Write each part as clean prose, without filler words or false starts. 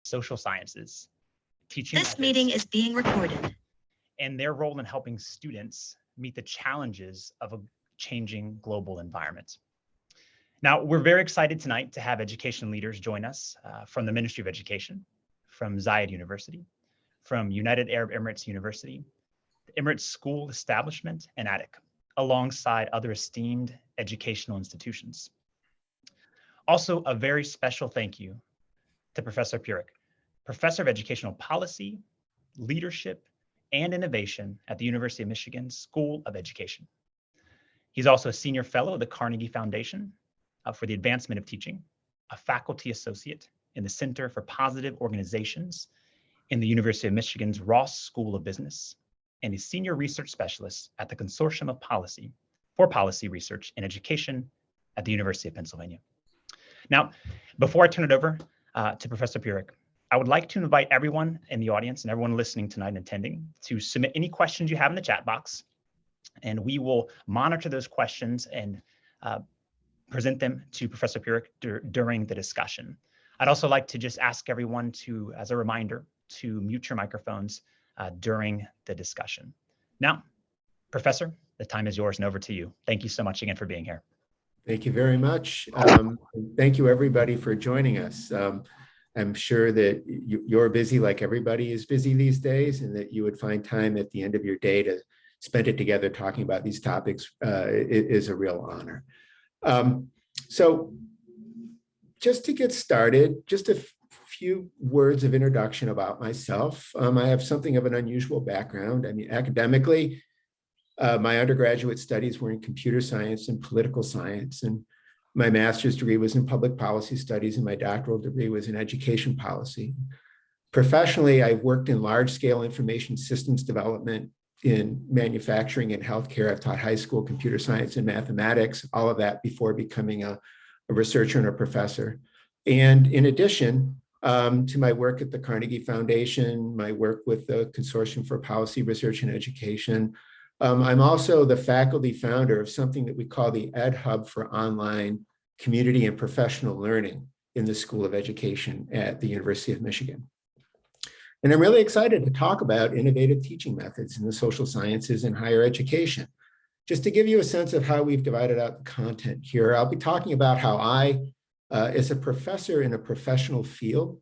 social sciences, teaching This methods, meeting is being recorded. and their role in helping students meet the challenges of a changing global environment. Now, we're very excited tonight to have education leaders join us from the Ministry of Education, from Zayed University, from United Arab Emirates University, the Emirates School Establishment, and ADIC, alongside other esteemed educational institutions. Also, a very special thank you to Professor Peurach, Professor of Educational Policy, Leadership, and Innovation at the University of Michigan School of Education. He's also a Senior Fellow of the Carnegie Foundation for the Advancement of Teaching, a Faculty Associate in the Center for Positive Organizations in the University of Michigan's Ross School of Business, and a Senior Research Specialist at the Consortium of Policy for Policy Research in Education at the University of Pennsylvania. Now, before I turn it over to Professor Peurach, I would like to invite everyone in the audience and everyone listening tonight and attending to submit any questions you have in the chat box, and we will monitor those questions and present them to Professor Peurach during the discussion. I'd also like to just ask everyone to, as a reminder, to mute your microphones during the discussion. Now, Professor, the time is yours and over to you. Thank you so much again for being here. Thank you very much. Thank you everybody for joining us. I'm sure that you're busy like everybody is busy these days, and that you would find time at the end of your day to spend it together talking about these topics is a real honor. So just to get started, just a few words of introduction about myself. I have something of an unusual background. I mean, academically, my undergraduate studies were in computer science and political science, and my master's degree was in public policy studies, and my doctoral degree was in education policy. Professionally, I've worked in large-scale information systems development in manufacturing and healthcare. I've taught high school computer science and mathematics, all of that before becoming a researcher and a professor. And in addition to my work at the Carnegie Foundation, my work with the Consortium for Policy Research and Education, I'm also the faculty founder of something that we call the Ed Hub for Online Community and Professional Learning in the School of Education at the University of Michigan. And I'm really excited to talk about innovative teaching methods in the social sciences and higher education. Just to give you a sense of how we've divided out the content here, I'll be talking about how I, as a professor in a professional field,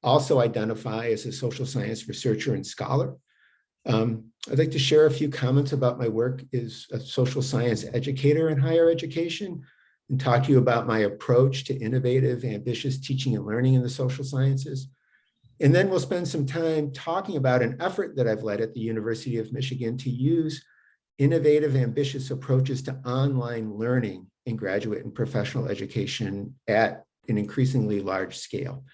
also identify as a social science researcher and scholar. I'd like to share a few comments about my work as a social science educator in higher education, and talk to you about my approach to innovative, ambitious teaching and learning in the social sciences. And then we'll spend some time talking about an effort that I've led at the University of Michigan to use innovative, ambitious approaches to online learning in graduate and professional education at an increasingly large scale.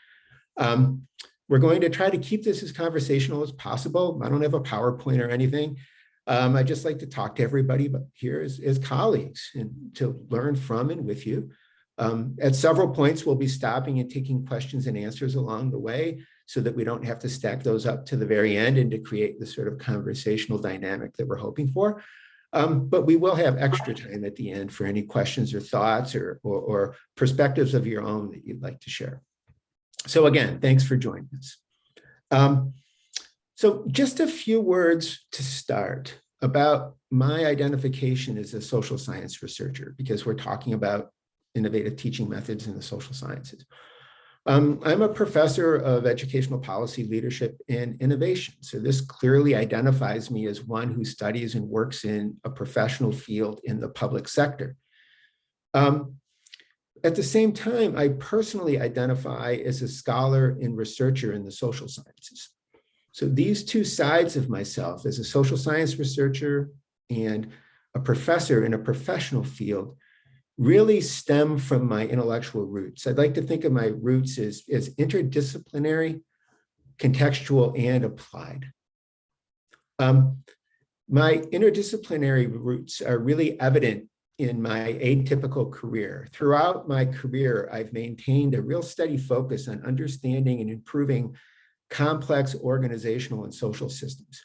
We're going to try to keep this as conversational as possible. I don't have a PowerPoint or anything. I just like to talk to everybody here as colleagues and to learn from and with you. At several points, we'll be stopping and taking questions and answers along the way so that we don't have to stack those up to the very end and to create the sort of conversational dynamic that we're hoping for. But we will have extra time at the end for any questions or thoughts or perspectives of your own that you'd like to share. So again, thanks for joining us. So just a few words to start about my identification as a social science researcher, because we're talking about innovative teaching methods in the social sciences. I'm a professor of educational policy, leadership, and innovation. So this clearly identifies me as one who studies and works in a professional field in the public sector. At the same time, I personally identify as a scholar and researcher in the social sciences. So these two sides of myself, as a social science researcher and a professor in a professional field, really stem from my intellectual roots. I'd like to think of my roots as interdisciplinary, contextual, and applied. My interdisciplinary roots are really evident in my atypical career. Throughout my career, I've maintained a real steady focus on understanding and improving complex organizational and social systems.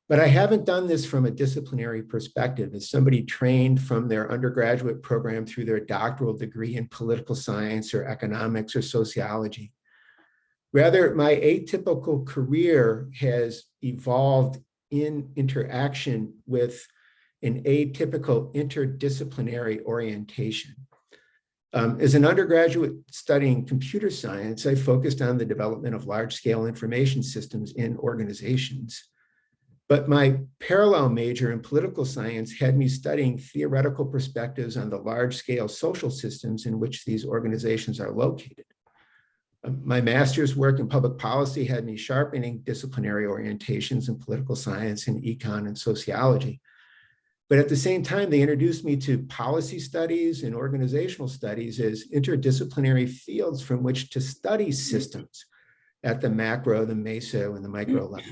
But I haven't done this from a disciplinary perspective as somebody trained from their undergraduate program through their doctoral degree in political science or economics or sociology. Rather, my atypical career has evolved in interaction with an atypical interdisciplinary orientation. As an undergraduate studying computer science, I focused on the development of large-scale information systems in organizations. But my parallel major in political science had me studying theoretical perspectives on the large-scale social systems in which these organizations are located. My master's work in public policy had me sharpening disciplinary orientations in political science and econ and sociology. But at the same time, they introduced me to policy studies and organizational studies as interdisciplinary fields from which to study systems at the macro, the meso, and the micro level.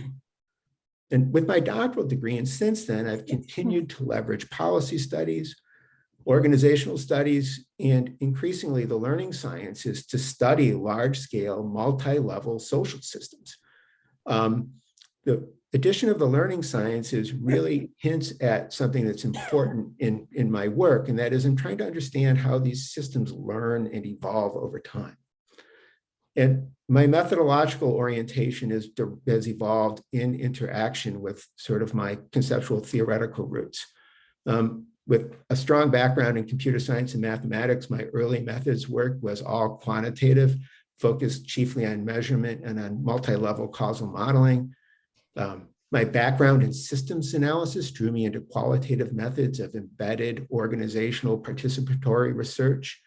And with my doctoral degree, and since then, I've continued to leverage policy studies, organizational studies, and increasingly the learning sciences to study large-scale, multi-level social systems. The addition of the learning sciences really hints at something that's important in my work, and that is I'm trying to understand how these systems learn and evolve over time. And my methodological orientation has evolved in interaction with sort of my conceptual theoretical roots. With a strong background in computer science and mathematics, my early methods work was all quantitative, focused chiefly on measurement and on multi-level causal modeling. My background in systems analysis drew me into qualitative methods of embedded organizational participatory research.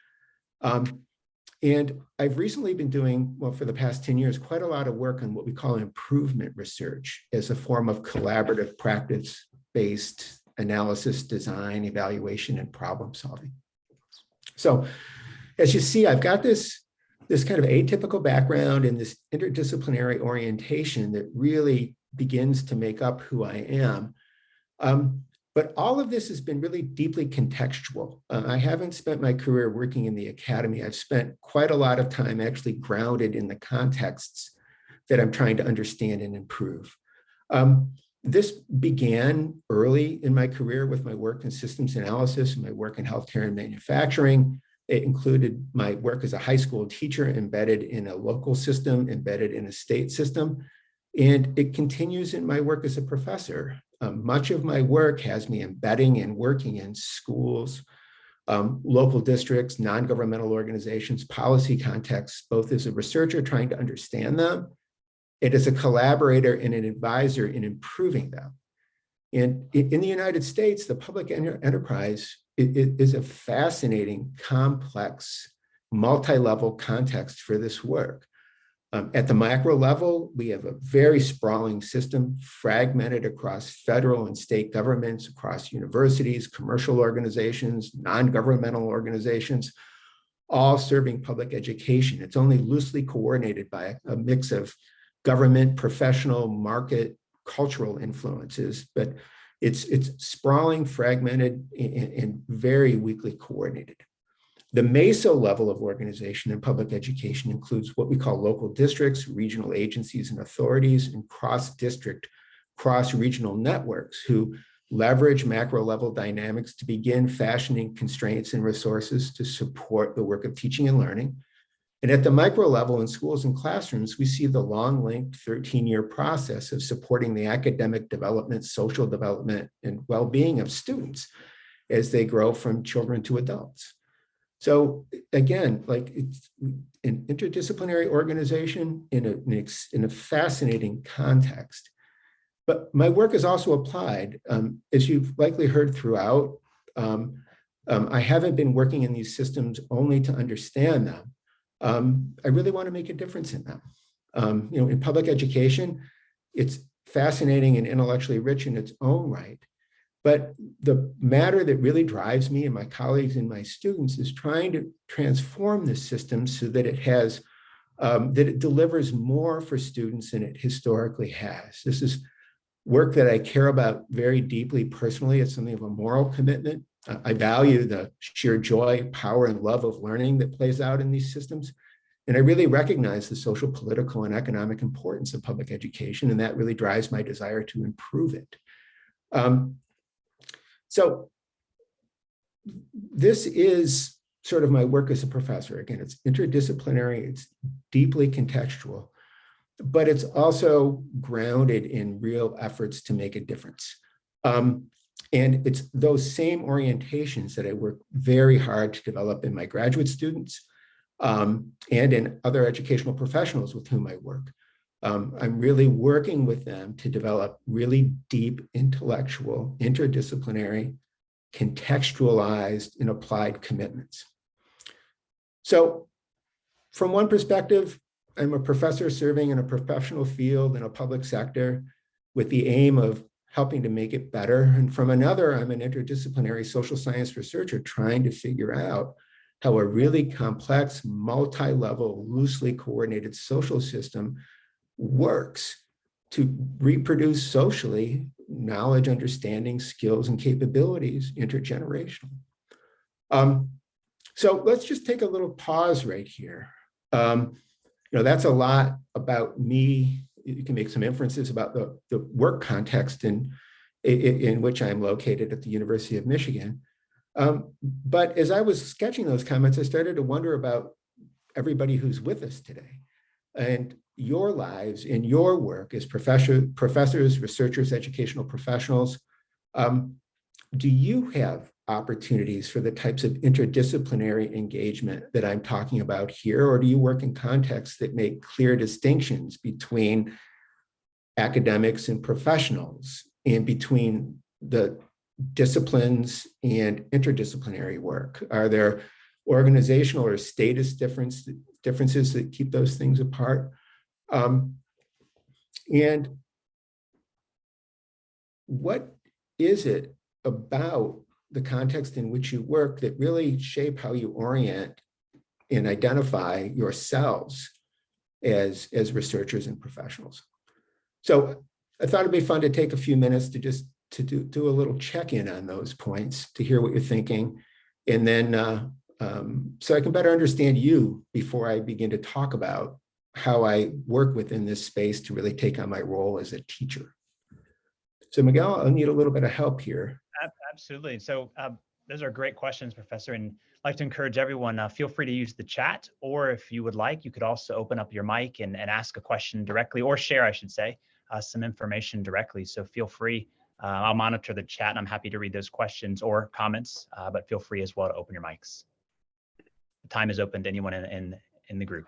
And I've recently been doing, well, for the past 10 years, quite a lot of work on what we call improvement research as a form of collaborative practice-based analysis, design, evaluation, and problem solving. So as you see, I've got this kind of atypical background and this interdisciplinary orientation that really begins to make up who I am. But all of this has been really deeply contextual. I haven't spent my career working in the academy. I've spent quite a lot of time actually grounded in the contexts that I'm trying to understand and improve. This began early in my career with my work in systems analysis and my work in healthcare and manufacturing. It included my work as a high school teacher embedded in a local system, embedded in a state system. And it continues in my work as a professor. Much of my work has me embedding and working in schools, local districts, non-governmental organizations, policy contexts, both as a researcher trying to understand them, and as a collaborator and an advisor in improving them. And in the United States, the public enterprise is a fascinating, complex, multi-level context for this work. At the macro level, we have a very sprawling system fragmented across federal and state governments, across universities, commercial organizations, non-governmental organizations, all serving public education. It's only loosely coordinated by a mix of government, professional, market, cultural influences, but it's sprawling, fragmented, and very weakly coordinated. The meso level of organization in public education includes what we call local districts, regional agencies and authorities, and cross-district, cross-regional networks who leverage macro-level dynamics to begin fashioning constraints and resources to support the work of teaching and learning. And at the micro level in schools and classrooms, we see the long-linked 13-year process of supporting the academic development, social development, and well-being of students as they grow from children to adults. So again, like it's an interdisciplinary organization in a fascinating context. But my work is also applied, as you've likely heard throughout. I haven't been working in these systems only to understand them. I really want to make a difference in them. In public education, it's fascinating and intellectually rich in its own right. But the matter that really drives me and my colleagues and my students is trying to transform this system so that it delivers more for students than it historically has. This is work that I care about very deeply personally. It's something of a moral commitment. I value the sheer joy, power, and love of learning that plays out in these systems. And I really recognize the social, political, and economic importance of public education, and that really drives my desire to improve it. So this is sort of my work as a professor. Again, it's interdisciplinary, it's deeply contextual. but it's also grounded in real efforts to make a difference. And it's those same orientations that I work very hard to develop in my graduate students and in other educational professionals with whom I work. I'm really working with them to develop really deep intellectual, interdisciplinary, contextualized, and applied commitments. So from one perspective, I'm a professor serving in a professional field in a public sector with the aim of helping to make it better. And from another, I'm an interdisciplinary social science researcher trying to figure out how a really complex, multi-level, loosely coordinated social system works to reproduce socially knowledge, understanding, skills, and capabilities intergenerational. So let's just take a little pause right here. That's a lot about me. You can make some inferences about the work context in which I'm located at the University of Michigan. But as I was sketching those comments, I started to wonder about everybody who's with us today and your lives in your work as professors, researchers, educational professionals. Do you have opportunities for the types of interdisciplinary engagement that I'm talking about here, or do you work in contexts that make clear distinctions between academics and professionals and between the disciplines and interdisciplinary work? Are there organizational or status differences that keep those things apart? And what is it about the context in which you work that really shape how you orient and identify yourselves as researchers and professionals? So I thought it'd be fun to take a few minutes to just do a little check-in on those points, to hear what you're thinking, and then so I can better understand you before I begin to talk about how I work within this space to really take on my role as a teacher. So Miguel, I'll need a little bit of help here. Absolutely. So those are great questions, Professor. And I'd like to encourage everyone, feel free to use the chat, or if you would like, you could also open up your mic and ask a question directly, or share, I should say, some information directly. So feel free. I'll monitor the chat and I'm happy to read those questions or comments, but feel free as well to open your mics. The time is open to anyone in the group.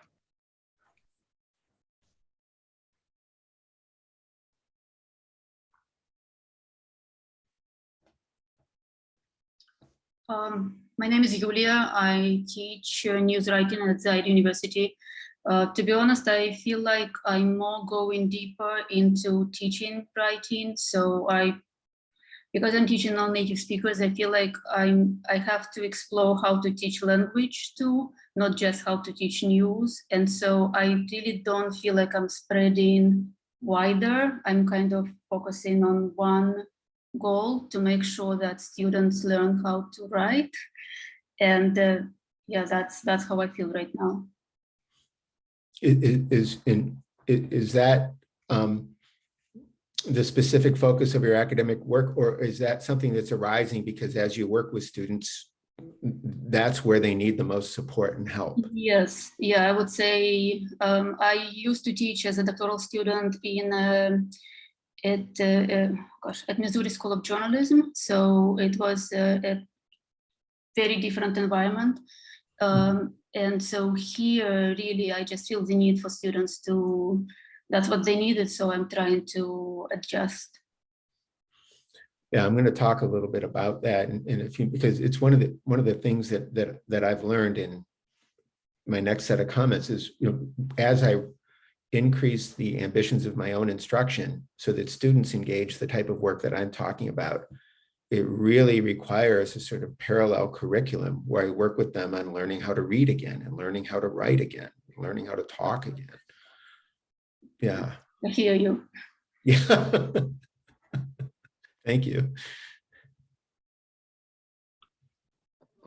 My name is Yulia. I teach news writing at Zaid University. To be honest, I feel like I'm more going deeper into teaching writing. So because I'm teaching non-native speakers, I feel like I have to explore how to teach language too, not just how to teach news. And so I really don't feel like I'm spreading wider. I'm kind of focusing on one goal to make sure that students learn how to write. And yeah, that's how I feel right now. Is that the specific focus of your academic work, or is that something that's arising because as you work with students, that's where they need the most support and help? Yes, yeah, I would say I used to teach as a doctoral student at Missouri School of Journalism. So it was a very different environment. And so here, really, I just feel the need for students to, that's what they needed. So I'm trying to adjust. Yeah, I'm going to talk a little bit about that in a few, because it's one of the things that I've learned in my next set of comments is, as I increase the ambitions of my own instruction so that students engage the type of work that I'm talking about, it really requires a sort of parallel curriculum where I work with them on learning how to read again and learning how to write again, learning how to talk again. Yeah. I hear you. Yeah. Thank you.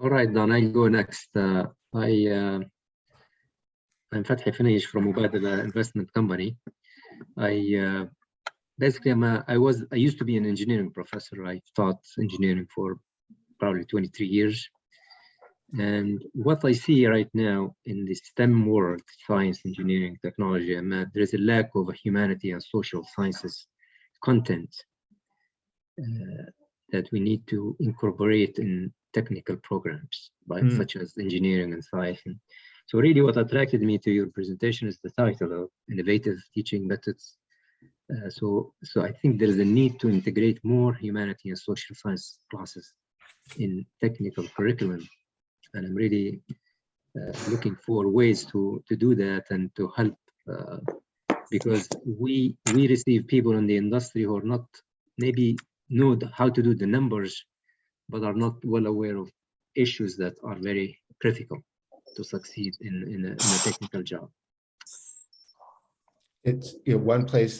All right, then I'll go next. I'm Fathi Finish from Mubadala Investment Company. Basically, I used to be an engineering professor. I taught engineering for probably 23 years. And what I see right now in the STEM world, science, engineering, technology, and math, there is a lack of humanity and social sciences content that we need to incorporate in technical programs, such as engineering and science. So really what attracted me to your presentation is the title of Innovative Teaching Methods. So I think there is a need to integrate more humanity and social science classes in technical curriculum. And I'm really looking for ways to do that and to help, because we receive people in the industry who are not maybe know how to do the numbers, but are not well aware of issues that are very critical to succeed in a technical job. It's one place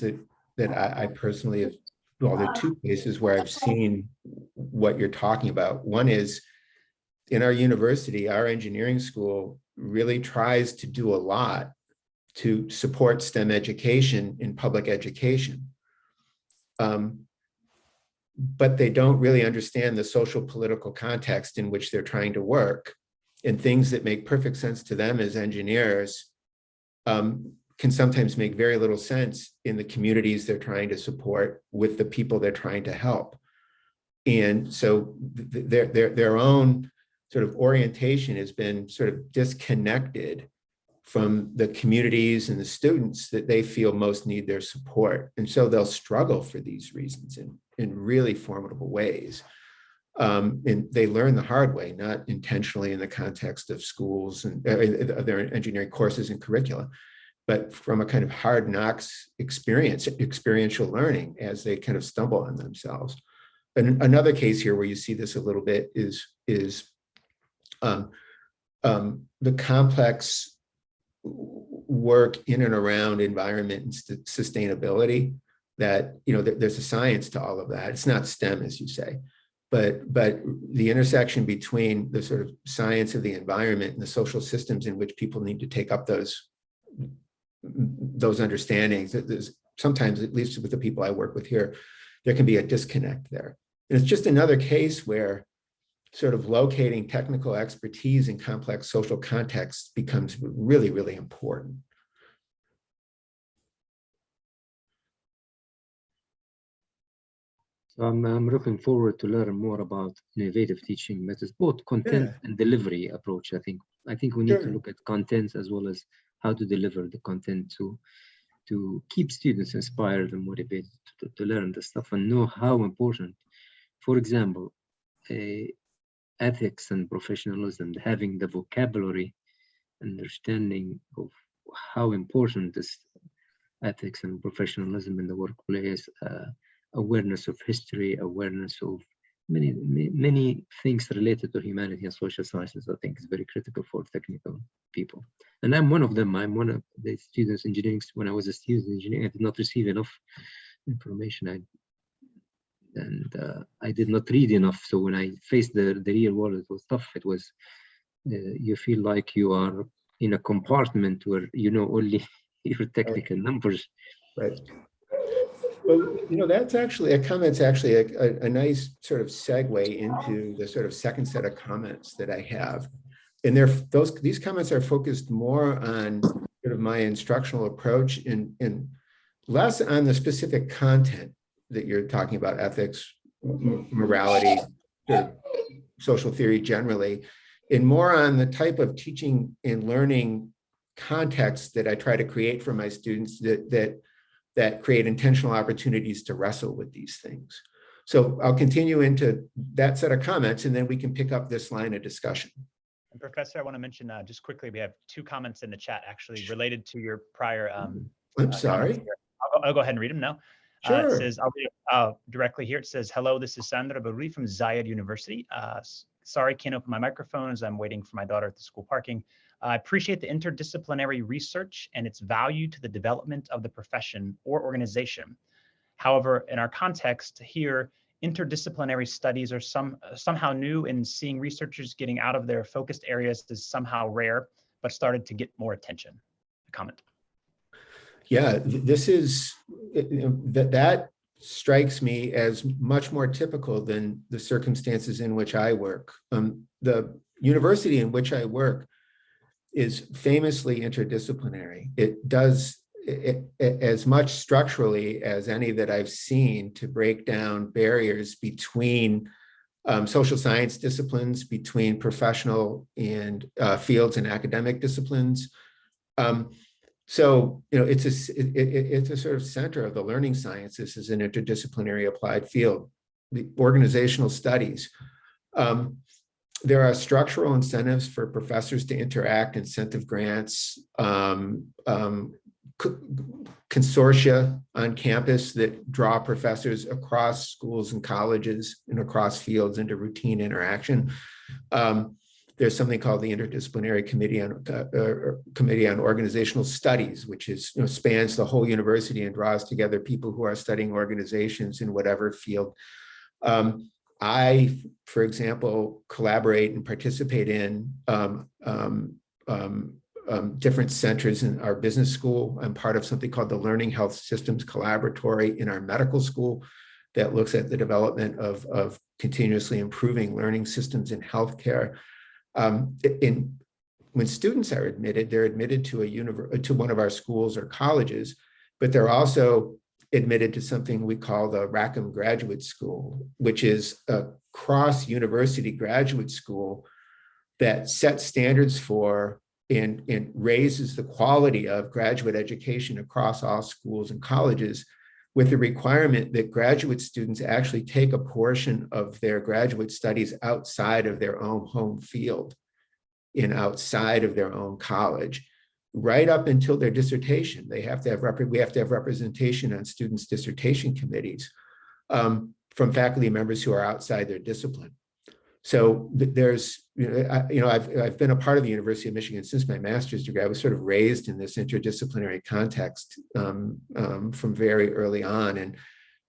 that I personally have, well, there are two places where I've seen what you're talking about. One is in our university, our engineering school really tries to do a lot to support STEM education in public education. But they don't really understand the social political context in which they're trying to work, and things that make perfect sense to them as engineers can sometimes make very little sense in the communities they're trying to support with the people they're trying to help. And so their own sort of orientation has been sort of disconnected from the communities and the students that they feel most need their support. And so they'll struggle for these reasons in really formidable ways. And they learn the hard way, not intentionally in the context of schools and their engineering courses and curricula, but from a kind of hard knocks experiential learning as they kind of stumble on themselves. And another case here where you see this a little bit is the complex work in and around environment and sustainability, that there's a science to all of that. It's not STEM, as you say, but the intersection between the sort of science of the environment and the social systems in which people need to take up those understandings. There's sometimes, at least with the people I work with here, there can be a disconnect there. And it's just another case where sort of locating technical expertise in complex social contexts becomes really, really important. So I'm looking forward to learn more about innovative teaching methods, both content and delivery approach. I think we need to look at content as well as how to deliver the content to keep students inspired and motivated to learn the stuff and know how important, for example, ethics and professionalism, having the vocabulary, understanding of how important is ethics and professionalism in the workplace, awareness of history, awareness of many things related to humanity and social sciences, I think is very critical for technical people. And I'm one of them. I'm one of the students engineering. When I was a student engineering, I did not receive enough information. I did not read enough. So when I faced the real world, it was tough. It was, you feel like you are in a compartment where you know only your technical numbers. Right. Well, that's actually a comment's actually a nice sort of segue into the sort of second set of comments that I have. And these comments are focused more on sort of my instructional approach and less on the specific content that you're talking about, ethics, morality, social theory generally, and more on the type of teaching and learning context that I try to create for my students that create intentional opportunities to wrestle with these things. So I'll continue into that set of comments, and then we can pick up this line of discussion. And Professor, I want to mention just quickly, we have 2 comments in the chat actually related to your prior I'm sorry. I'll go ahead and read them now. Sure. It says, I'll read directly here. It says, hello, this is Sandra Barui from Zayed University. Sorry, can't open my microphone as I'm waiting for my daughter at the school parking. I appreciate the interdisciplinary research and its value to the development of the profession or organization. However, in our context here, interdisciplinary studies are somehow new, and seeing researchers getting out of their focused areas is somehow rare, but started to get more attention. A comment. Yeah, this is, that strikes me as much more typical than the circumstances in which I work. university in which I work is famously interdisciplinary. It does as much structurally as any that I've seen to break down barriers between social science disciplines, between professional and fields and academic disciplines. So, it's a sort of center of the learning sciences as an interdisciplinary applied field. The organizational studies. There are structural incentives for professors to interact, incentive grants, consortia on campus that draw professors across schools and colleges and across fields into routine interaction. There's something called the Interdisciplinary Committee on Organizational Studies, which is spans the whole university and draws together people who are studying organizations in whatever field. I, for example, collaborate and participate in different centers in our business school. I'm part of something called the Learning Health Systems Collaboratory in our medical school that looks at the development of continuously improving learning systems in healthcare. When students are admitted, they're admitted to one of our schools or colleges, but they're also admitted to something we call the Rackham Graduate School, which is a cross-university graduate school that sets standards for and raises the quality of graduate education across all schools and colleges, with the requirement that graduate students actually take a portion of their graduate studies outside of their own home field and outside of their own college, right up until their dissertation. We have to have representation on students' dissertation committees from faculty members who are outside their discipline. So there's, I've been a part of the University of Michigan since my master's degree. I was sort of raised in this interdisciplinary context from very early on, and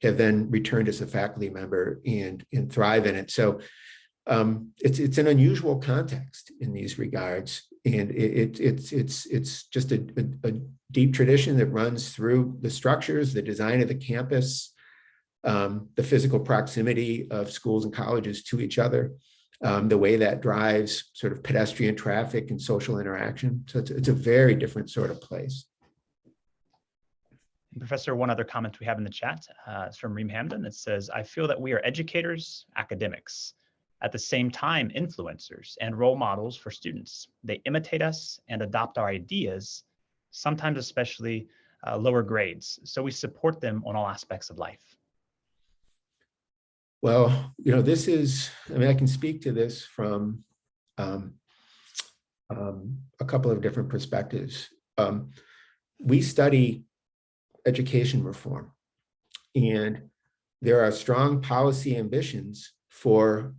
have then returned as a faculty member and thrive in it. So it's an unusual context in these regards, and it's just a deep tradition that runs through the structures, the design of the campus, the physical proximity of schools and colleges to each other, the way that drives sort of pedestrian traffic and social interaction. So it's a very different sort of place. Professor, one other comment we have in the chat is from Reem Hamden. It says, I feel that we are educators, academics, at the same time influencers and role models for students. They imitate us and adopt our ideas, sometimes especially lower grades. So we support them on all aspects of life. Well, this is, I can speak to this from a couple of different perspectives. We study education reform, and there are strong policy ambitions for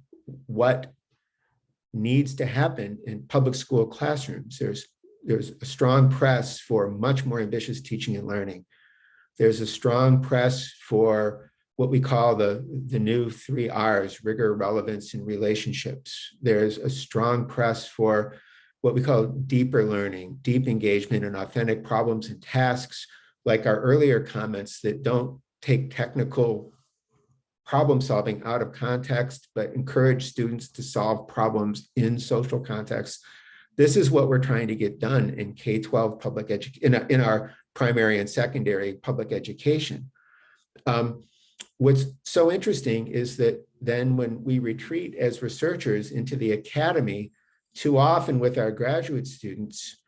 what needs to happen in public school classrooms. There's a strong press for much more ambitious teaching and learning. There's a strong press for what we call the new 3 R's, rigor, relevance, and relationships. There's a strong press for what we call deeper learning, deep engagement, and authentic problems and tasks, like our earlier comments that don't take technical problem solving out of context, but encourage students to solve problems in social contexts. This is what we're trying to get done in K-12 public education, in our primary and secondary public education. What's so interesting is that then when we retreat as researchers into the academy, too often with our graduate students,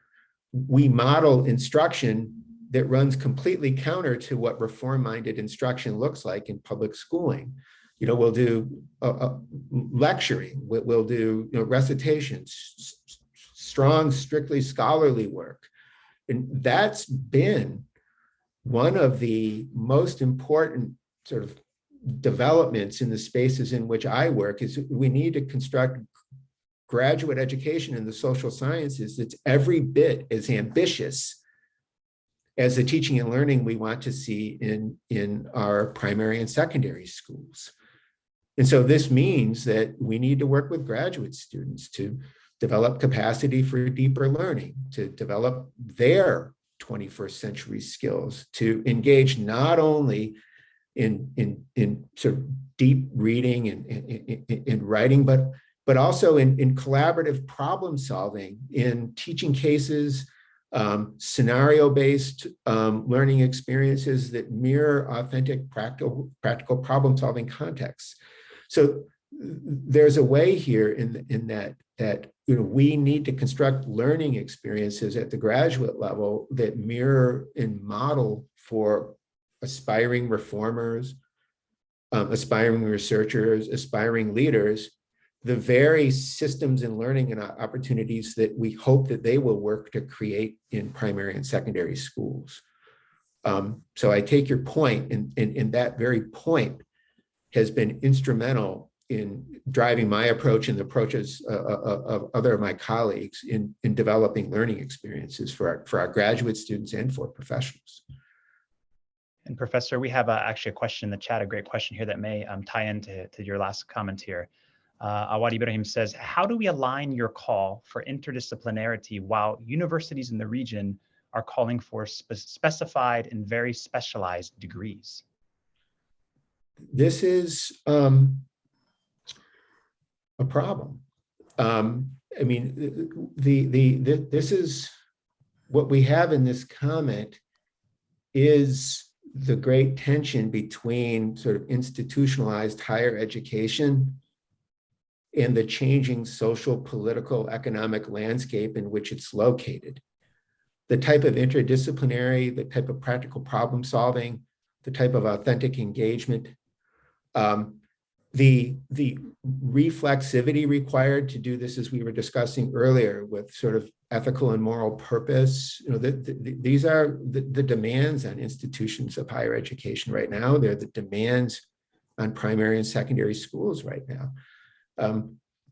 we model instruction that runs completely counter to what reform-minded instruction looks like in public schooling. We'll do lecturing, we'll do recitations, strong, strictly scholarly work. And that's been one of the most important sort of developments in the spaces in which I work, is we need to construct graduate education in the social sciences that's every bit as ambitious as the teaching and learning we want to see in our primary and secondary schools. And so this means that we need to work with graduate students to develop capacity for deeper learning, to develop their 21st century skills, to engage not only in sort of deep reading and writing, but but also in collaborative problem solving, in teaching cases, scenario-based learning experiences that mirror authentic practical problem solving contexts. So there's a way here in that we need to construct learning experiences at the graduate level that mirror and model for aspiring reformers, aspiring researchers, aspiring leaders, the very systems and learning and opportunities that we hope that they will work to create in primary and secondary schools. So I take your point, and that very point has been instrumental in driving my approach and the approaches of other of my colleagues in developing learning experiences for our graduate students and for professionals. And Professor, we have actually a question in the chat, a great question here that may tie into your last comment here. Awad Ibrahim says, how do we align your call for interdisciplinarity while universities in the region are calling for specified and very specialized degrees? This is a problem. I mean, this is what we have in this comment is the great tension between sort of institutionalized higher education and the changing social, political, economic landscape in which it's located. The type of interdisciplinary, the type of practical problem solving, the type of authentic engagement, the reflexivity required to do this, as we were discussing earlier, with sort of ethical and moral purpose. These are the demands on institutions of higher education right now. They're the demands on primary and secondary schools right now.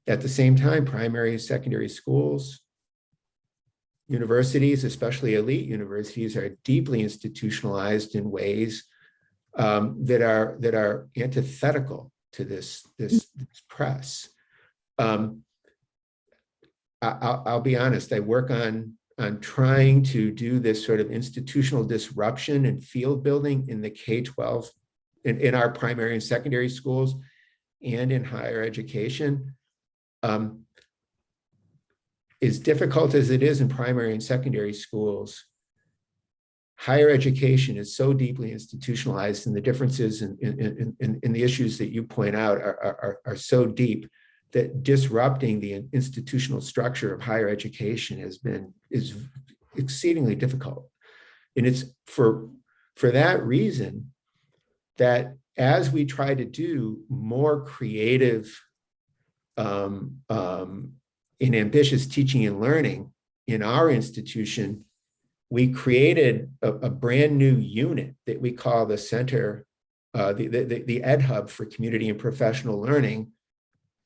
At the same time, primary and secondary schools, universities, especially elite universities, are deeply institutionalized in ways that are antithetical to this press. I'll be honest, I work on trying to do this sort of institutional disruption and field building in the K-12, in our primary and secondary schools and in higher education. As difficult as it is in primary and secondary schools, higher education is so deeply institutionalized, and the differences in the issues that you point out are so deep that disrupting the institutional structure of higher education is exceedingly difficult. And it's for that reason that as we try to do more creative and ambitious teaching and learning in our institution, we created a brand new unit that we call the Center, the Ed Hub for Community and Professional Learning,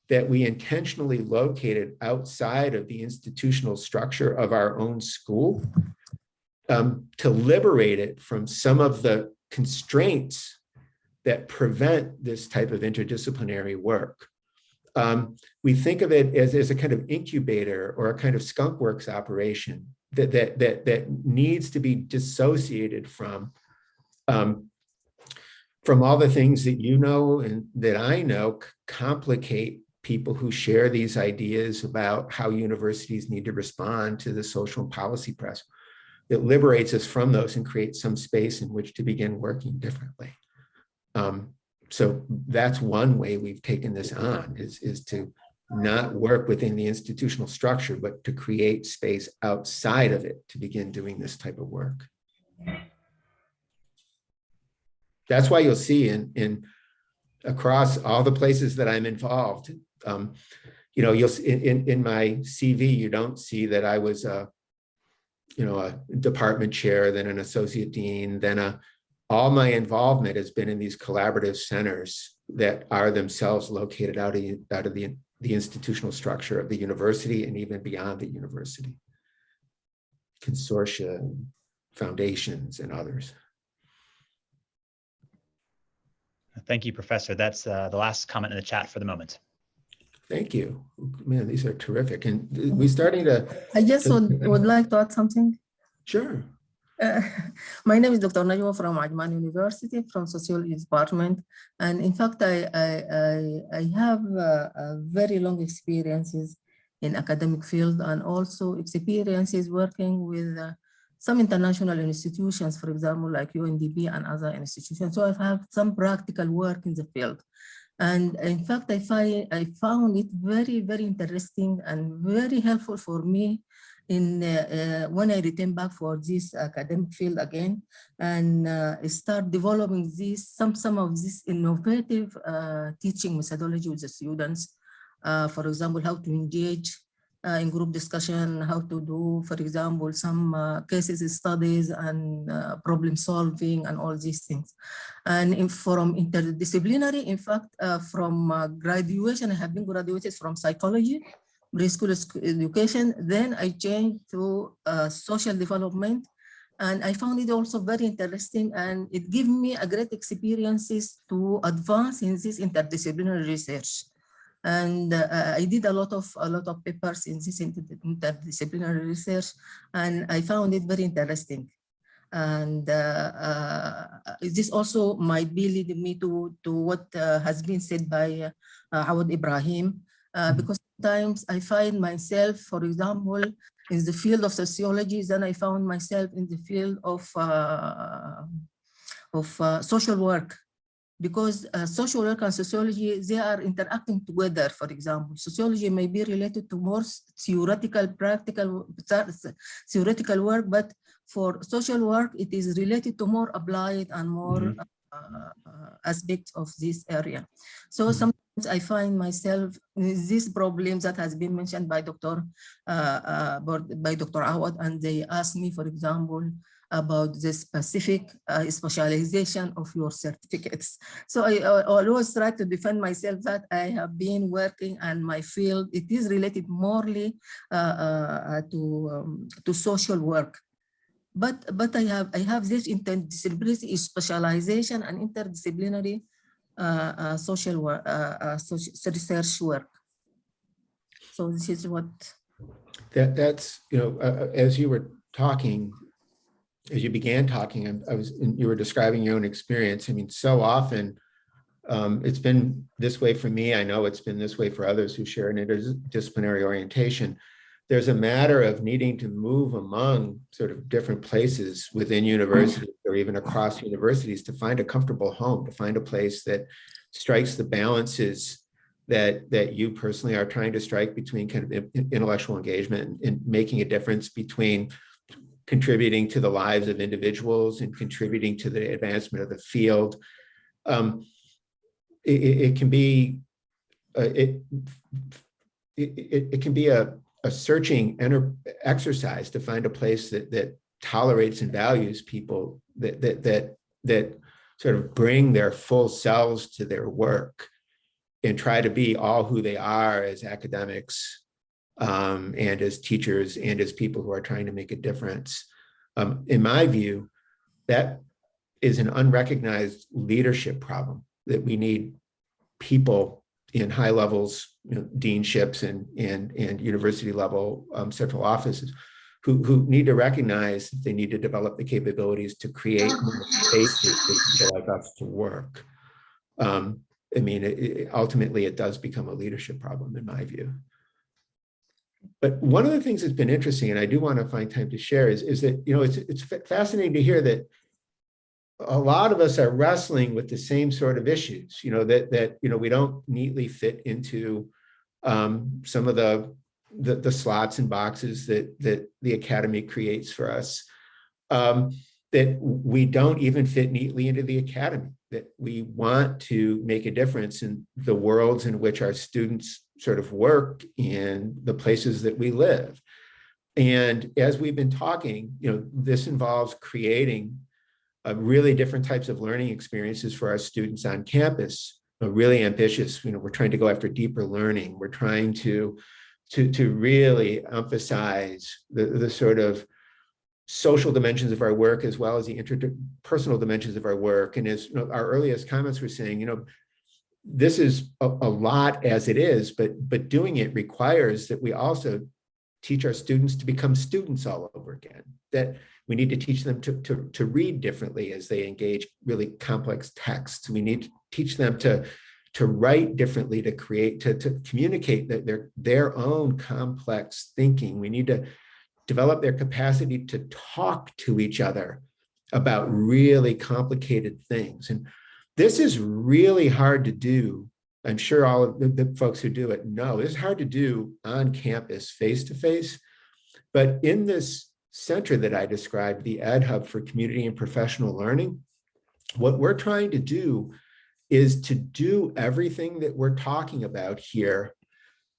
that we intentionally located outside of the institutional structure of our own school to liberate it from some of the constraints that prevent this type of interdisciplinary work. We think of it as a kind of incubator or a kind of skunkworks operation that needs to be dissociated from all the things that you know and that I know complicate people who share these ideas about how universities need to respond to the social and policy press. It liberates us from those and creates some space in which to begin working differently. So that's one way we've taken this on, is to not work within the institutional structure, but to create space outside of it to begin doing this type of work. That's why you'll see in across all the places that I'm involved, you'll see in my CV, you don't see that I was a department chair, then an associate dean, then all my involvement has been in these collaborative centers that are themselves located out of the institutional structure of the university and even beyond the university, consortia, foundations, and others. Thank you, Professor. That's the last comment in the chat for the moment. Thank you. Man, these are terrific. And we're starting to... I just would like to add something. Sure. Uh, my name is Dr. Najwa from Ajman University, from Sociology Department. And in fact, I have very long experiences in academic field and also experiences working with some international institutions, for example, like UNDP and other institutions. So I've had some practical work in the field. And in fact, I found it very, very interesting and very helpful for me in when I return back for this academic field again and start developing some of this innovative teaching methodology with the students. For example, how to engage in group discussion, how to do, for example, some cases studies and problem solving and all these things. And from interdisciplinary, in fact, from graduation, I have been graduated from psychology, preschool education. Then I changed to social development. And I found it also very interesting, and it gave me a great experiences to advance in this interdisciplinary research. And I did a lot of papers in this interdisciplinary research, and I found it very interesting. And this also might be leading me to what has been said by Awad Ibrahim, because sometimes I find myself, for example, in the field of sociology, then I found myself in the field of social work. Because social work and sociology, they are interacting together. For example, sociology may be related to more theoretical work, but for social work, it is related to more applied and more aspects of this area. So sometimes I find myself in these problems that has been mentioned by Dr. Awad, and they ask me, for example, about the specific specialization of your certificates. So I always try to defend myself that I have been working and my field, it is related morely to social work. But I have this interdisciplinary specialization and interdisciplinary social work, research work. So this is what. That's, you know, as you were talking, as you began talking, you were describing your own experience. I mean, so often it's been this way for me. I know it's been this way for others who share an interdisciplinary orientation. There's a matter of needing to move among sort of different places within universities or even across universities to find a comfortable home, to find a place that strikes the balances that you personally are trying to strike between kind of intellectual engagement and making a difference between contributing to the lives of individuals and contributing to the advancement of the field. It can be a searching exercise to find a place that tolerates and values people that sort of bring their full selves to their work and try to be all who they are as academics, and as teachers and as people who are trying to make a difference. In my view, that is an unrecognized leadership problem, that we need people in high levels, you know, deanships and university level central offices who need to recognize that they need to develop the capabilities to create more spaces for people like us to work. I mean, ultimately, it does become a leadership problem in my view. But one of the things that's been interesting, and I do want to find time to share, is that, you know, it's fascinating to hear that a lot of us are wrestling with the same sort of issues, you know, that you know, we don't neatly fit into some of the slots and boxes that the academy creates for us, that we don't even fit neatly into the academy, that we want to make a difference in the worlds in which our students sort of work in the places that we live. And as we've been talking, you know, this involves creating really different types of learning experiences for our students on campus. Really ambitious, you know, we're trying to go after deeper learning. We're trying to really emphasize the sort of social dimensions of our work as well as the interpersonal dimensions of our work. And as, you know, our earliest comments were saying, you know, this is a lot as it is, but doing it requires that we also teach our students to become students all over again, that We need to teach them to read differently as they engage really complex texts. We need to teach them to write differently, to create, to communicate their own complex thinking. We need to develop their capacity to talk to each other about really complicated things. And this is really hard to do. I'm sure all of the folks who do it know it's hard to do on campus, face-to-face. But in this center that I described, the Ed Hub for Community and Professional Learning, what we're trying to do is to do everything that we're talking about here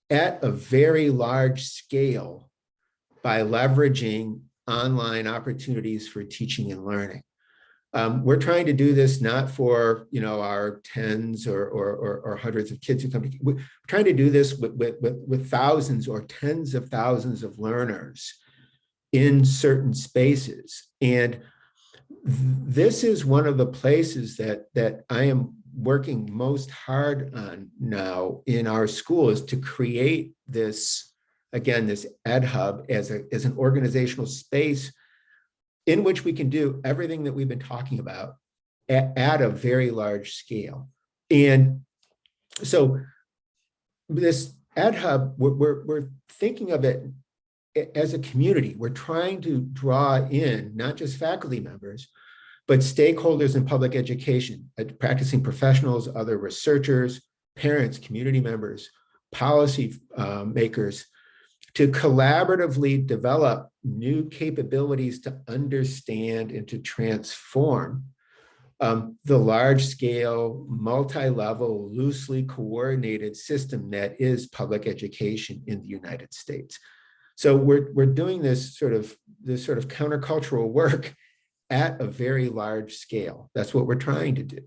at a very large scale by leveraging online opportunities for teaching and learning. We're trying to do this not for our tens or hundreds of kids who come to. We're trying to do this with thousands or tens of thousands of learners in certain spaces. And this is one of the places that I am working most hard on now in our school, is to create this, again, this Ed Hub as an organizational space in which we can do everything that we've been talking about at a very large scale. And so this Ed Hub, we're thinking of it as a community. We're trying to draw in not just faculty members, but stakeholders in public education, practicing professionals, other researchers, parents, community members, policy makers, to collaboratively develop new capabilities to understand and to transform the large-scale, multi-level, loosely coordinated system that is public education in the United States. So we're doing this sort of countercultural work at a very large scale. That's what we're trying to do.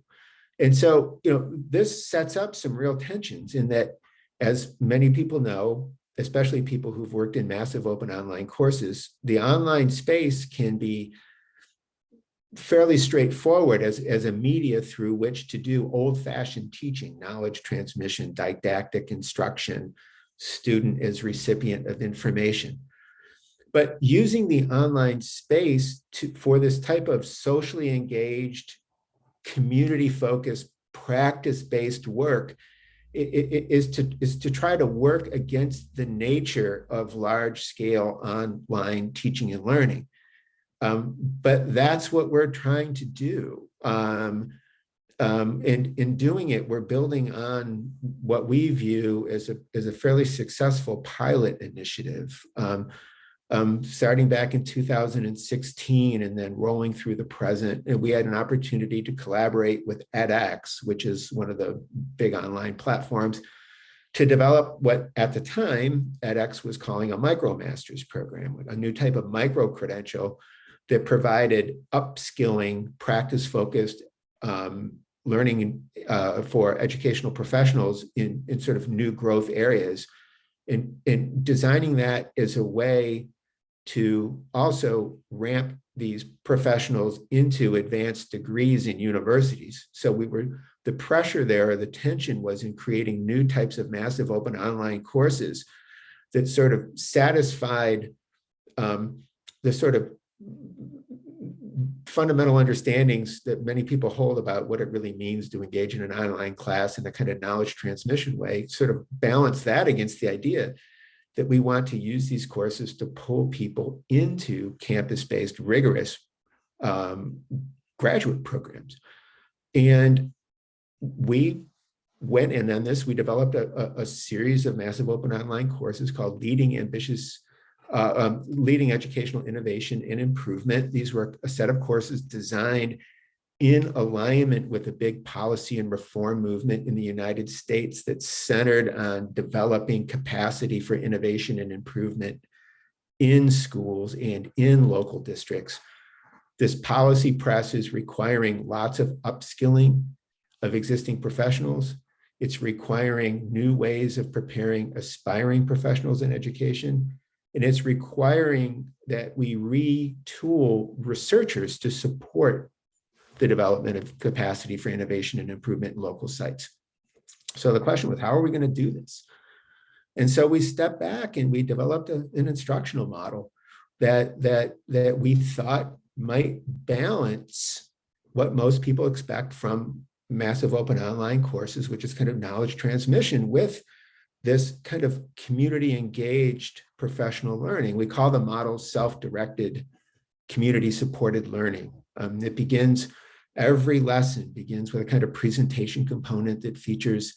And so, this sets up some real tensions in that, as many people know, especially people who've worked in massive open online courses, the online space can be fairly straightforward as a media through which to do old-fashioned teaching, knowledge transmission, didactic instruction, student as recipient of information. But using the online space for this type of socially engaged, community-focused, practice-based work is to try to work against the nature of large-scale online teaching and learning. But that's what we're trying to do. And in doing it, we're building on what we view as a fairly successful pilot initiative. Starting back in 2016 and then rolling through the present. And we had an opportunity to collaborate with edX, which is one of the big online platforms, to develop what at the time edX was calling a micromasters program, a new type of micro-credential that provided upskilling, practice-focused learning for educational professionals in sort of new growth areas. And designing that as a way to also ramp these professionals into advanced degrees in universities. So the pressure there, the tension was in creating new types of massive open online courses that sort of satisfied the sort of fundamental understandings that many people hold about what it really means to engage in an online class in a kind of knowledge transmission way, sort of balance that against the idea that we want to use these courses to pull people into campus-based, rigorous graduate programs. And we went in on this. We developed a series of massive open online courses called Leading Educational Innovation and Improvement. These were a set of courses designed in alignment with a big policy and reform movement in the United States that's centered on developing capacity for innovation and improvement in schools and in local districts. This policy press is requiring lots of upskilling of existing professionals. It's requiring new ways of preparing aspiring professionals in education. And it's requiring that we retool researchers to support the development of capacity for innovation and improvement in local sites. So the question was, how are we going to do this? And so we stepped back and we developed an instructional model that we thought might balance what most people expect from massive open online courses, which is kind of knowledge transmission, with this kind of community engaged professional learning. We call the model self-directed community supported learning. It begins, every lesson begins with a kind of presentation component that features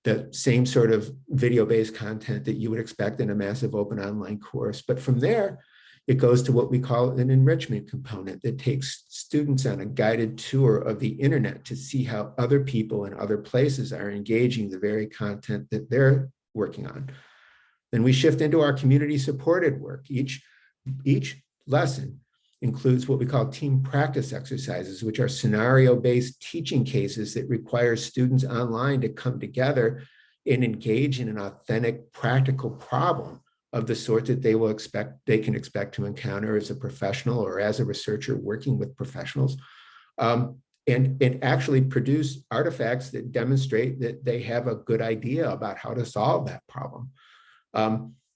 the same sort of video-based content that you would expect in a massive open online course. But from there, it goes to what we call an enrichment component that takes students on a guided tour of the internet to see how other people in other places are engaging the very content that they're working on. Then we shift into our community supported work. Each lesson includes what we call team practice exercises, which are scenario-based teaching cases that require students online to come together and engage in an authentic, practical problem of the sort that they can expect to encounter as a professional or as a researcher working with professionals, and actually produce artifacts that demonstrate that they have a good idea about how to solve that problem.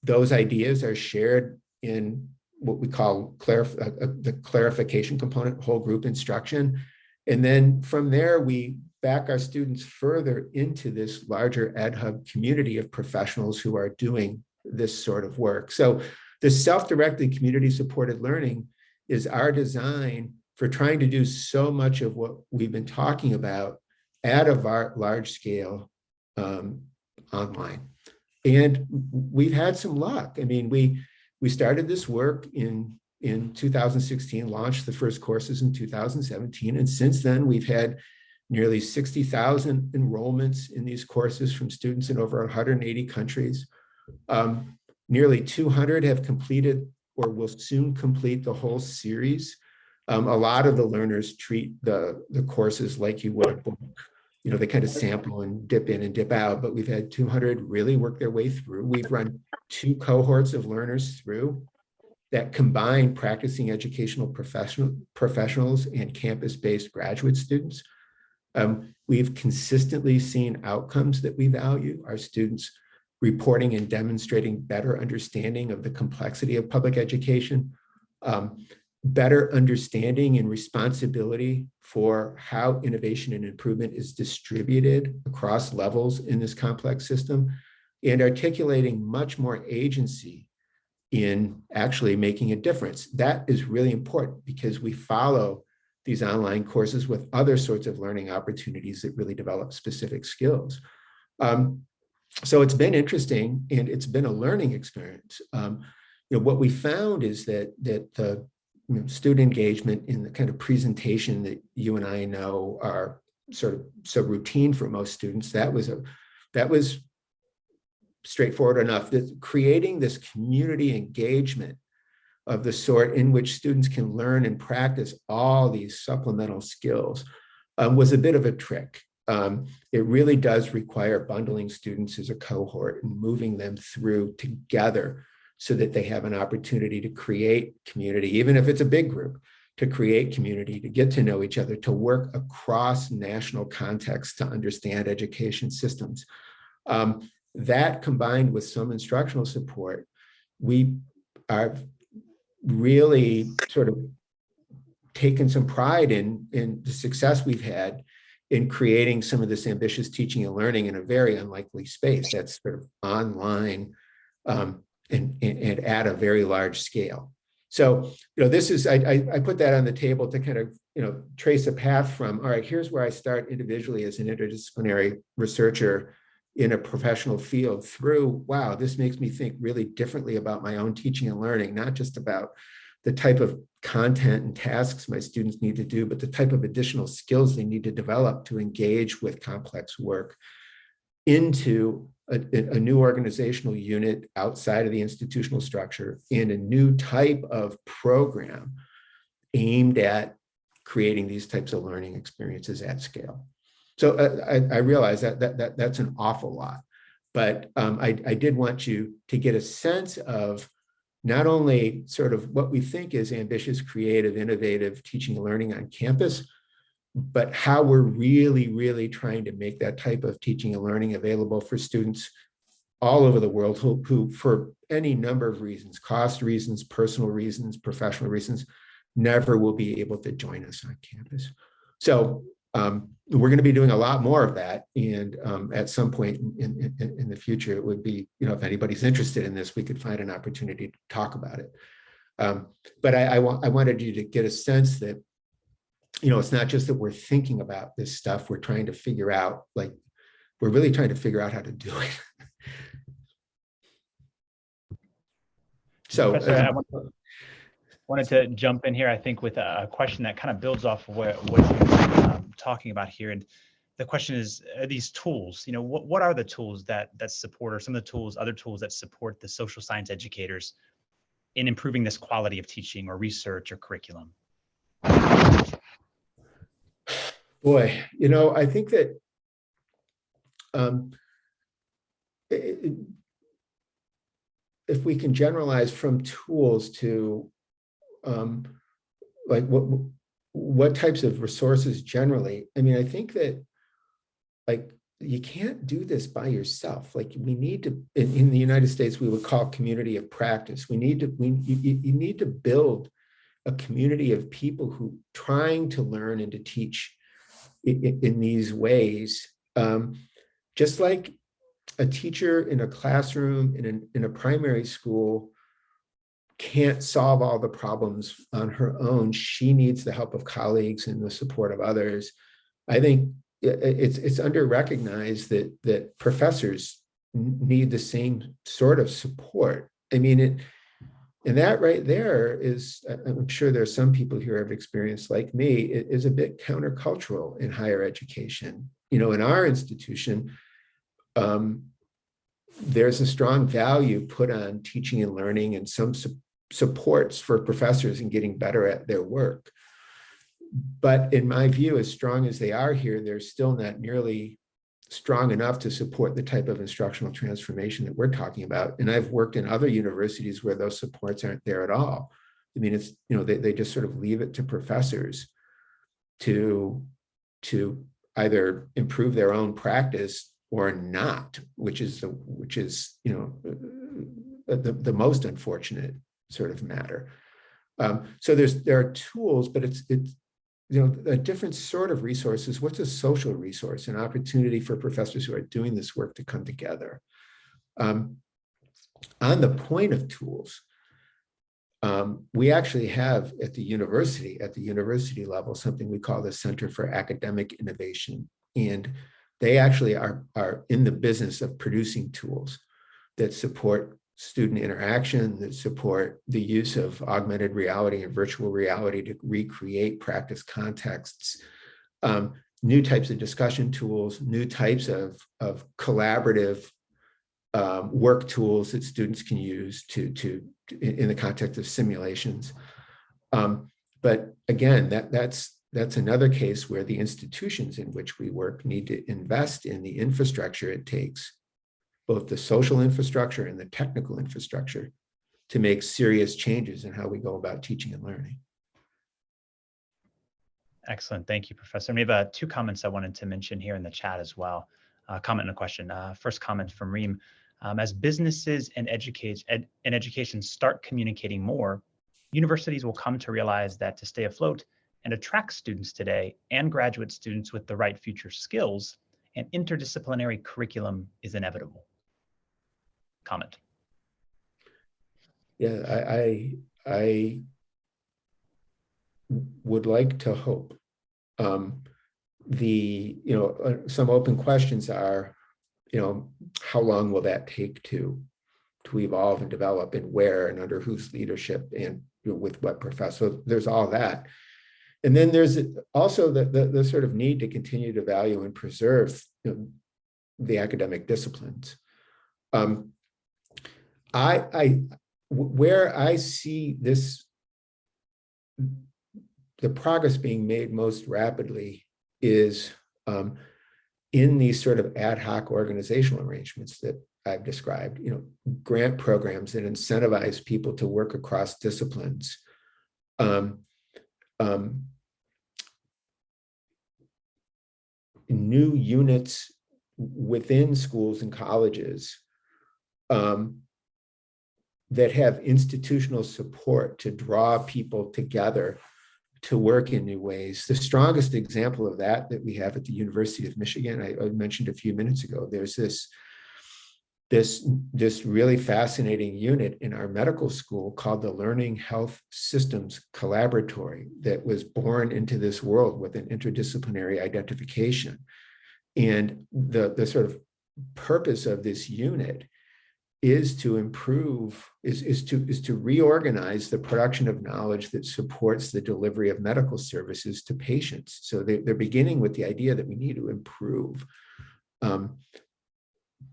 Those ideas are shared in what we call the clarification component, whole group instruction. And then from there, we back our students further into this larger EdHub community of professionals who are doing this sort of work. So the self-directed community supported learning is our design for trying to do so much of what we've been talking about at a large scale online. And we've had some luck. I mean, we started this work in 2016, launched the first courses in 2017. And since then, we've had nearly 60,000 enrollments in these courses from students in over 180 countries. Nearly 200 have completed or will soon complete the whole series. A lot of the learners treat the courses like you would a book. You know, they kind of sample and dip in and dip out, but we've had 200 really work their way through. We've run 2 cohorts of learners through that combine practicing educational professionals and campus-based graduate students. We've consistently seen outcomes that we value. Our students reporting and demonstrating better understanding of the complexity of public education, better understanding and responsibility for how innovation and improvement is distributed across levels in this complex system, and articulating much more agency in actually making a difference. That is really important because we follow these online courses with other sorts of learning opportunities that really develop specific skills. So it's been interesting and it's been a learning experience. What we found is that the student engagement in the kind of presentation that you and I know are sort of so routine for most students, that was straightforward enough. That creating this community engagement of the sort in which students can learn and practice all these supplemental skills was a bit of a trick. It really does require bundling students as a cohort and moving them through together so that they have an opportunity to create community, even if it's a big group, to create community, to get to know each other, to work across national contexts to understand education systems. That combined with some instructional support, we are really sort of taken some pride in the success we've had in creating some of this ambitious teaching and learning in a very unlikely space that's sort of online and at a very large scale. So, this is, I put that on the table to kind of, trace a path from, all right, here's where I start individually as an interdisciplinary researcher in a professional field through, wow, this makes me think really differently about my own teaching and learning, not just about the type of content and tasks my students need to do, but the type of additional skills they need to develop to engage with complex work, into a new organizational unit outside of the institutional structure and a new type of program aimed at creating these types of learning experiences at scale. So I realize that's an awful lot, but I did want you to get a sense of not only sort of what we think is ambitious, creative, innovative teaching and learning on campus, but how we're really, really trying to make that type of teaching and learning available for students all over the world who for any number of reasons, cost reasons, personal reasons, professional reasons, never will be able to join us on campus. So we're going to be doing a lot more of that. And at some point in the future, it would be, if anybody's interested in this, we could find an opportunity to talk about it. But I wanted you to get a sense that, it's not just that we're thinking about this stuff, we're trying to figure out, we're really trying to figure out how to do it. So Professor, I wanted to jump in here, I think, with a question that kind of builds off of what you're talking about here. And the question is, these tools, what are the tools that support, or some of the tools, other tools that support the social science educators in improving this quality of teaching or research or curriculum? Boy, I think that if we can generalize from tools to what types of resources generally, I think that you can't do this by yourself. We need to, in the United States, we would call community of practice. You need to build a community of people who trying to learn and to teach in these ways. Just like a teacher in a classroom in a primary school can't solve all the problems on her own. She needs the help of colleagues and the support of others. I think it's under-recognized that professors need the same sort of support. And that right there is, I'm sure there's some people here who have experienced like me, it is a bit countercultural in higher education. In our institution, there's a strong value put on teaching and learning and some supports for professors in getting better at their work. But in my view, as strong as they are here, they're still not nearly strong enough to support the type of instructional transformation that we're talking about. And I've worked in other universities where those supports aren't there at all. It's, they just sort of leave it to professors to either improve their own practice or not, which is the most unfortunate sort of matter. So there are tools, but it's a different sort of resources. What's a social resource? An opportunity for professors who are doing this work to come together. On the point of tools, we actually have at the university level, something we call the Center for Academic Innovation. And they actually are in the business of producing tools that support student interaction, that support the use of augmented reality and virtual reality to recreate practice contexts, new types of discussion tools, new types of collaborative work tools that students can use in the context of simulations. But again, that's another case where the institutions in which we work need to invest in the infrastructure it takes, both the social infrastructure and the technical infrastructure, to make serious changes in how we go about teaching and learning. Excellent. Thank you, Professor. We have two comments I wanted to mention here in the chat as well. Comment and a question. First comment from Reem. As businesses and education start communicating more, universities will come to realize that to stay afloat and attract students today and graduate students with the right future skills, an interdisciplinary curriculum is inevitable. Comment. Yeah, I would like to hope. Some open questions are, how long will that take to evolve and develop, and where and under whose leadership, and with what professor? So there's all that. And then there's also the sort of need to continue to value and preserve the academic disciplines. Where I see the progress being made most rapidly is in these sort of ad hoc organizational arrangements that I've described, grant programs that incentivize people to work across disciplines. New units within schools and colleges that have institutional support to draw people together to work in new ways. The strongest example of that we have at the University of Michigan, I mentioned a few minutes ago, there's this really fascinating unit in our medical school called the Learning Health Systems Collaboratory that was born into this world with an interdisciplinary identification. And the sort of purpose of this unit is to improve, is to reorganize the production of knowledge that supports the delivery of medical services to patients. So they're beginning with the idea that we need to improve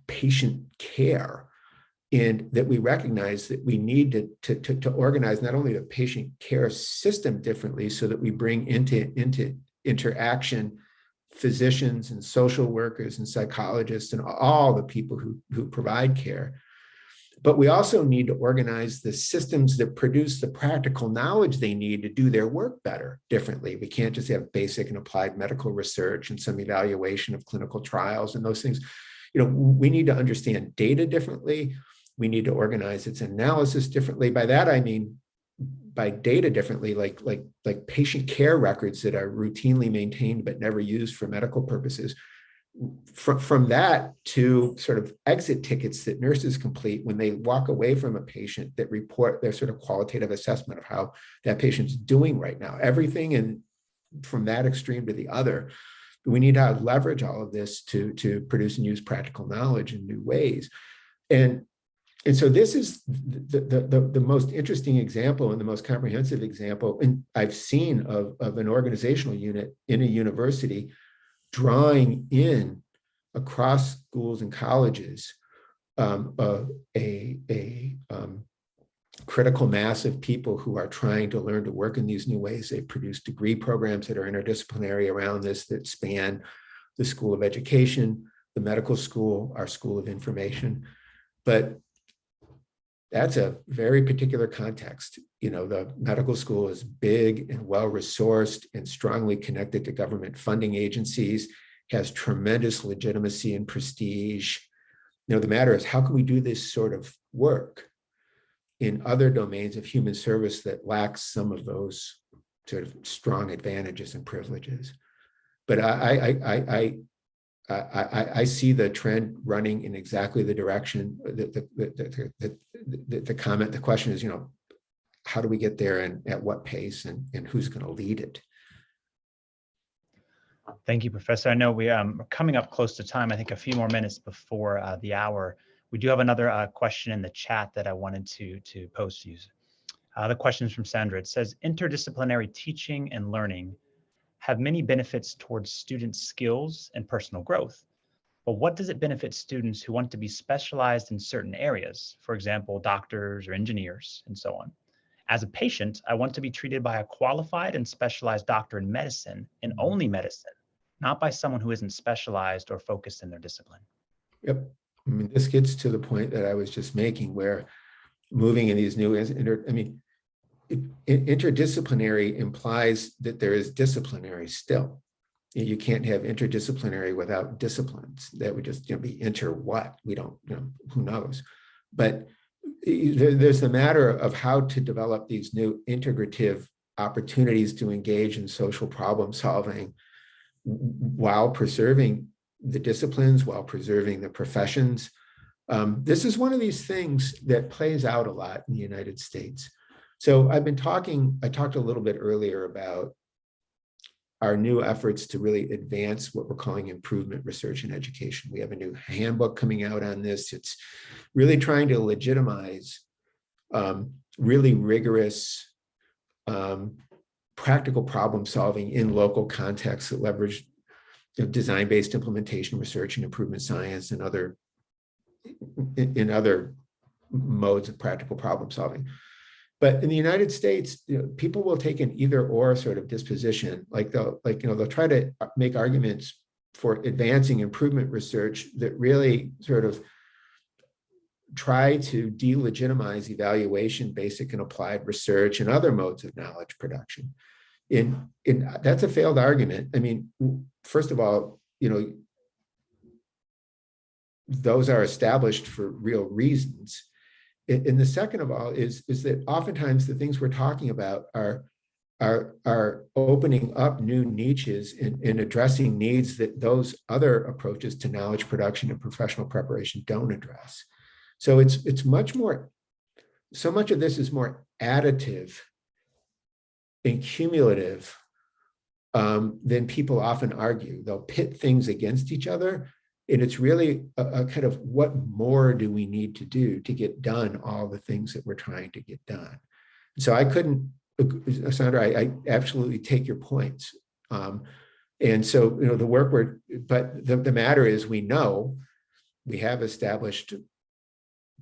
patient care, and that we recognize that we need to organize not only the patient care system differently so that we bring into interaction physicians and social workers and psychologists and all the people who provide care, but we also need to organize the systems that produce the practical knowledge they need to do their work better differently. We can't just have basic and applied medical research and some evaluation of clinical trials and those things. We need to understand data differently. We need to organize its analysis differently. By that, I mean, by data differently, like patient care records that are routinely maintained but never used for medical purposes. From that to sort of exit tickets that nurses complete when they walk away from a patient that report their sort of qualitative assessment of how that patient's doing right now. Everything and from that extreme to the other. We need to leverage all of this to produce and use practical knowledge in new ways. And so this is the most interesting example and the most comprehensive example I've seen of an organizational unit in a university drawing in across schools and colleges a critical mass of people who are trying to learn to work in these new ways. They produce degree programs that are interdisciplinary around this, that span the School of Education, the medical school, our School of Information. But that's a very particular context. The medical school is big and well-resourced and strongly connected to government funding agencies, has tremendous legitimacy and prestige. The matter is, how can we do this sort of work in other domains of human service that lacks some of those sort of strong advantages and privileges? But I see the trend running in exactly the direction the comment, the question is, how do we get there and at what pace and who's going to lead it? Thank you, Professor. I know we are coming up close to time. I think a few more minutes before the hour. We do have another question in the chat that I wanted to pose to you. The question is from Sandra. It says, interdisciplinary teaching and learning have many benefits towards student skills and personal growth. But what does it benefit students who want to be specialized in certain areas, for example, doctors or engineers and so on? As a patient, I want to be treated by a qualified and specialized doctor in medicine and only medicine, not by someone who isn't specialized or focused in their discipline. Yep. I mean, this gets to the point that I was just making, where moving in these new, interdisciplinary implies that there is disciplinary still. You can't have interdisciplinary without disciplines. That would just be inter what? We don't, who knows? But there's the matter of how to develop these new integrative opportunities to engage in social problem solving while preserving the disciplines, while preserving the professions. This is one of these things that plays out a lot in the United States. So I talked a little bit earlier about our new efforts to really advance what we're calling improvement research and education. We have a new handbook coming out on this. It's really trying to legitimize really rigorous practical problem solving in local contexts that leverage design-based implementation research and improvement science and other modes of practical problem solving. But in the United States, people will take an either or sort of disposition. They'll try to make arguments for advancing improvement research that really sort of try to delegitimize evaluation, basic and applied research, and other modes of knowledge production. That's a failed argument. I mean, first of all, those are established for real reasons. And the second of all is that oftentimes the things we're talking about are opening up new niches in addressing needs that those other approaches to knowledge production and professional preparation don't address. So it's much more, so much of this is more additive and cumulative than people often argue. They'll pit things against each other, and it's really a kind of what more do we need to do to get done all the things that we're trying to get done. So I couldn't, Sandra, I absolutely take your points. And so, the work but the matter is, we know we have established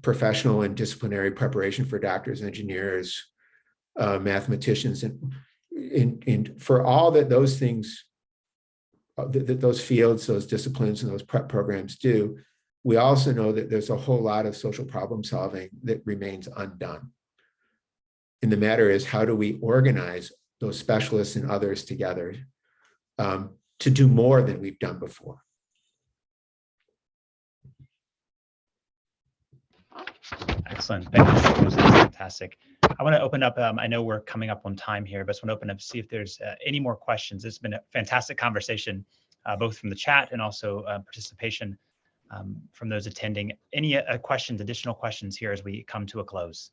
professional and disciplinary preparation for doctors, engineers, mathematicians, and for all that those things, that those fields, those disciplines, and those prep programs do, we also know that there's a whole lot of social problem solving that remains undone. And the matter is, how do we organize those specialists and others together to do more than we've done before? Excellent. Thank you. That's fantastic. I want to open up, I know we're coming up on time here, but I just want to open up, see if there's any more questions. It's been a fantastic conversation, both from the chat and also participation from those attending. Any questions, additional questions here as we come to a close?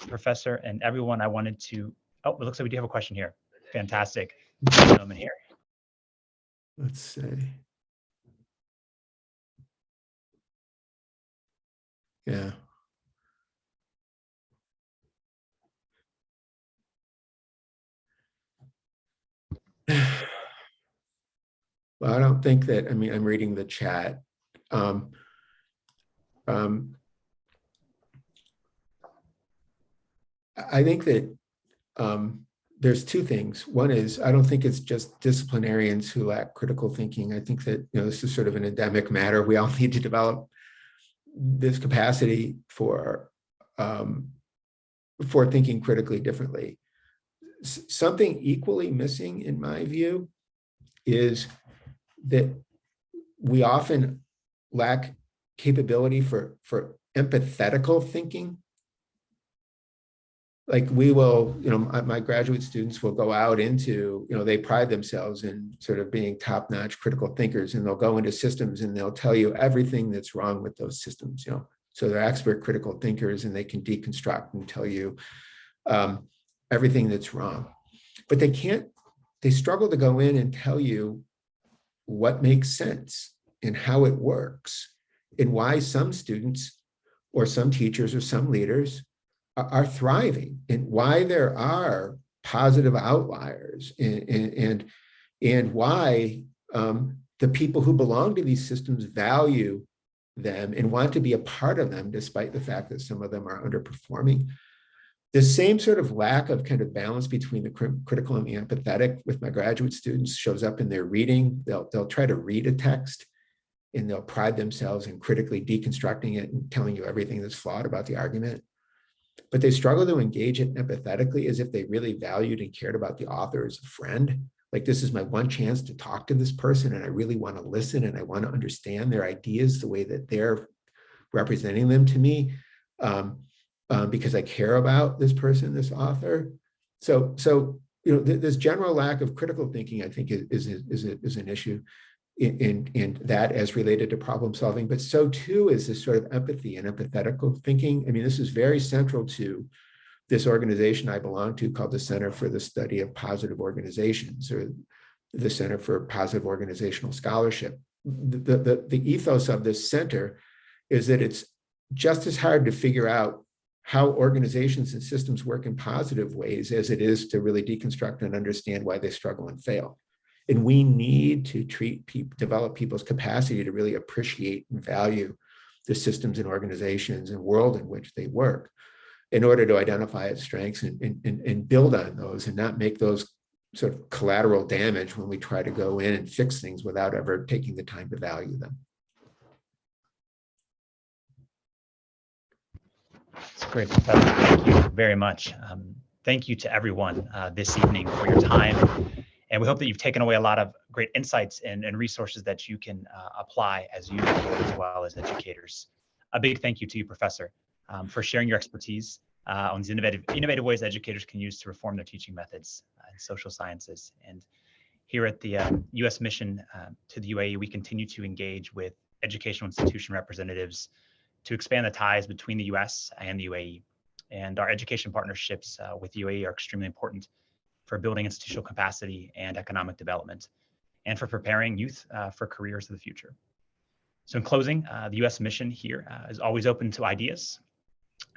Professor and everyone, I wanted to, oh, it looks like we do have a question here. Fantastic. Gentleman here. Let's see. Yeah. Well, I don't think that, I'm reading the chat. I think that there's two things. One is, I don't think it's just disciplinarians who lack critical thinking. I think that, this is sort of an endemic matter. We all need to develop this capacity for thinking critically differently. Something equally missing, in my view, is that we often lack capability for empathetical thinking. Like we will, my graduate students will go out into, they pride themselves in sort of being top-notch critical thinkers, and they'll go into systems and they'll tell you everything that's wrong with those systems, So they're expert critical thinkers, and they can deconstruct and tell you everything that's wrong. But they struggle to go in and tell you what makes sense and how it works, and why some students or some teachers or some leaders are thriving, and why there are positive outliers, and why the people who belong to these systems value them and want to be a part of them, despite the fact that some of them are underperforming. The same sort of lack of kind of balance between the critical and the empathetic with my graduate students shows up in their reading. They'll try to read a text, and they'll pride themselves in critically deconstructing it and telling you everything that's flawed about the argument. But they struggle to engage it empathetically, as if they really valued and cared about the author as a friend. Like, this is my one chance to talk to this person, and I really want to listen, and I want to understand their ideas the way that they're representing them to me, because I care about this person, this author. So this general lack of critical thinking, I think, is an issue in that as related to problem solving, but so too is this sort of empathy and empathetical thinking. This is very central to this organization I belong to called the Center for the Study of Positive Organizations, or the Center for Positive Organizational Scholarship. The ethos of this center is that it's just as hard to figure out how organizations and systems work in positive ways as it is to really deconstruct and understand why they struggle and fail. And we need to develop people's capacity to really appreciate and value the systems and organizations and world in which they work, in order to identify its strengths and build on those, and not make those sort of collateral damage when we try to go in and fix things without ever taking the time to value them. It's Great, Professor. Thank you very much. Thank you to everyone this evening for your time. And we hope that you've taken away a lot of great insights and resources that you can apply as you move forward, as well as educators. A big thank you to you, Professor, for sharing your expertise on these innovative ways educators can use to reform their teaching methods in social sciences. And here at the U.S. mission to the UAE, we continue to engage with educational institution representatives to expand the ties between the U.S. and the UAE. And our education partnerships with the UAE are extremely important for building institutional capacity and economic development, and for preparing youth for careers of the future. So in closing, the U.S. mission here is always open to ideas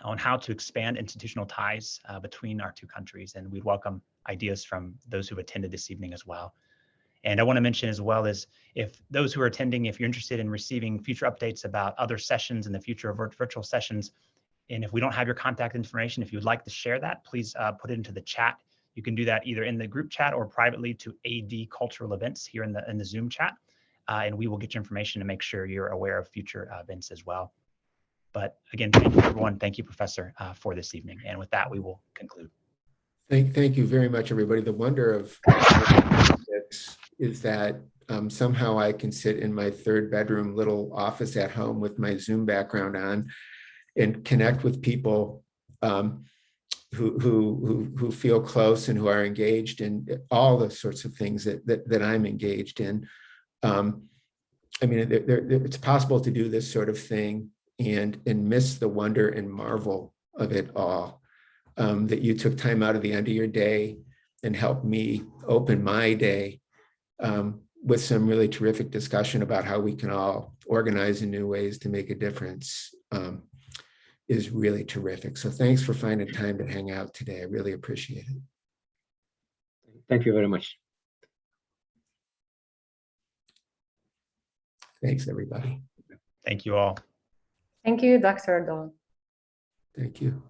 on how to expand institutional ties between our two countries, and we'd welcome ideas from those who've attended this evening as well. And I want to mention as well as if those who are attending, if you're interested in receiving future updates about other sessions in the future of virtual sessions, and if we don't have your contact information, if you'd like to share that, please put it into the chat. You can do that either in the group chat or privately to AD Cultural Events here in the Zoom chat, and we will get your information to make sure you're aware of future events as well. But again, thank you everyone. Thank you, Professor, for this evening. And with that, we will conclude. Thank you very much, everybody. The wonder of this is that somehow I can sit in my 3rd bedroom little office at home with my Zoom background on and connect with people who feel close and who are engaged in all the sorts of things that I'm engaged in. I mean, it's possible to do this sort of thing and miss the wonder and marvel of it all. That you took time out of the end of your day and helped me open my day with some really terrific discussion about how we can all organize in new ways to make a difference is really terrific. So thanks for finding time to hang out today. I really appreciate it. Thank you very much. Thanks, everybody. Thank you all. Thank you, Dr. Don. Thank you.